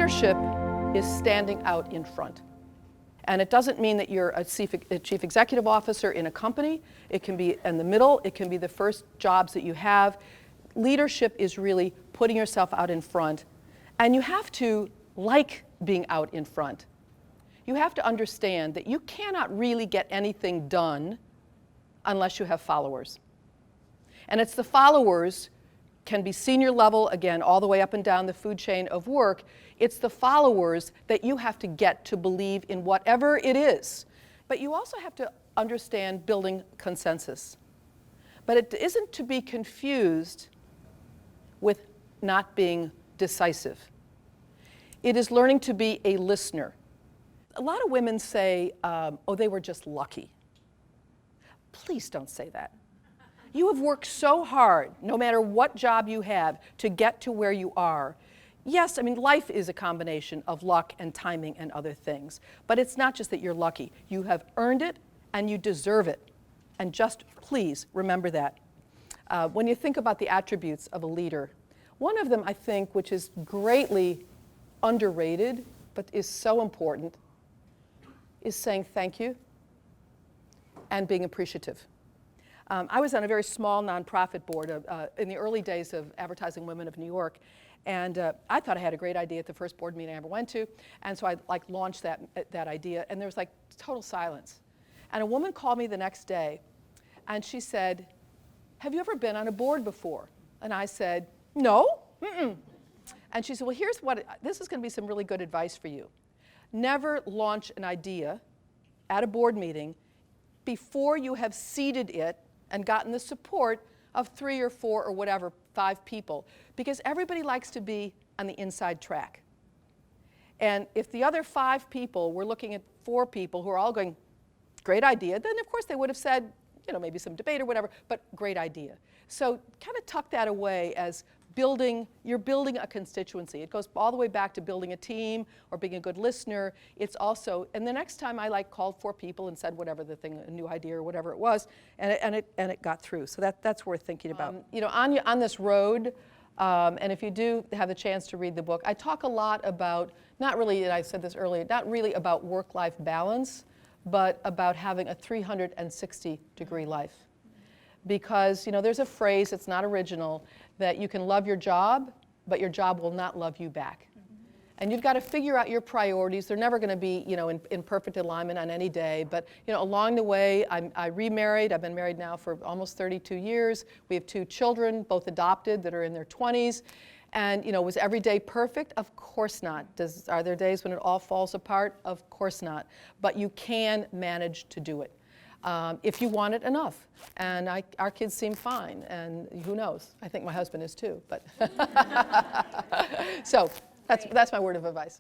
Leadership is standing out in front. And it doesn't mean that you're a chief executive officer in a company. It can be in the middle. It can be the first jobs that you have. Leadership is really putting yourself out in front. And you have to like being out in front. You have to understand that you cannot really get anything done unless you have followers. And it's the followers, can be senior level, again, all the way up and down the food chain of work. It's the followers that you have to get to believe in whatever it is. But you also have to understand building consensus. But it isn't to be confused with not being decisive. It is learning to be a listener. A lot of women say, oh, they were just lucky. Please don't say that. You have worked so hard, no matter what job you have, to get to where you are. Yes, I mean, life is a combination of luck and timing and other things. But it's not just that you're lucky. You have earned it, and you deserve it. And just please remember that. When you think about the attributes of a leader, one of them, I think, which is greatly underrated, but is so important, is saying thank you and being appreciative. I was on a very small nonprofit board in the early days of Advertising Women of New York, and I thought I had a great idea at the first board meeting I ever went to, and so I launched that idea, and there was total silence. And a woman called me the next day, and she said, "Have you ever been on a board before?" And I said, "No, mm-mm." And she said, "Well, this is going to be some really good advice for you. Never launch an idea at a board meeting before you have seeded it and gotten the support of 3 or 4 or whatever, 5 people, because everybody likes to be on the inside track. And if the other 5 people were looking at 4 people who are all going, great idea, then of course they would have said, maybe some debate or whatever, but great idea. So kind of tuck that away as you're building a constituency. It goes all the way back to building a team or being a good listener. It's also, and the next time I called 4 people and said whatever the thing, a new idea or whatever it was, and it got through. So that's worth thinking about. On this road, and if you do have the chance to read the book, I talk a lot about, not really, and I said this earlier, not really about work-life balance, but about having a 360-degree life. Because there's a phrase, it's not original, that you can love your job, but your job will not love you back. And you've got to figure out your priorities. They're never going to be in perfect alignment on any day, but along the way, I remarried. I've been married now for almost 32 years. We have 2 children, both adopted, that are in their 20s. And was every day perfect? Of course not. Are there days when it all falls apart? Of course not. But you can manage to do it. If you want it enough. And our kids seem fine, and who knows? I think my husband is too. But so that's my word of advice.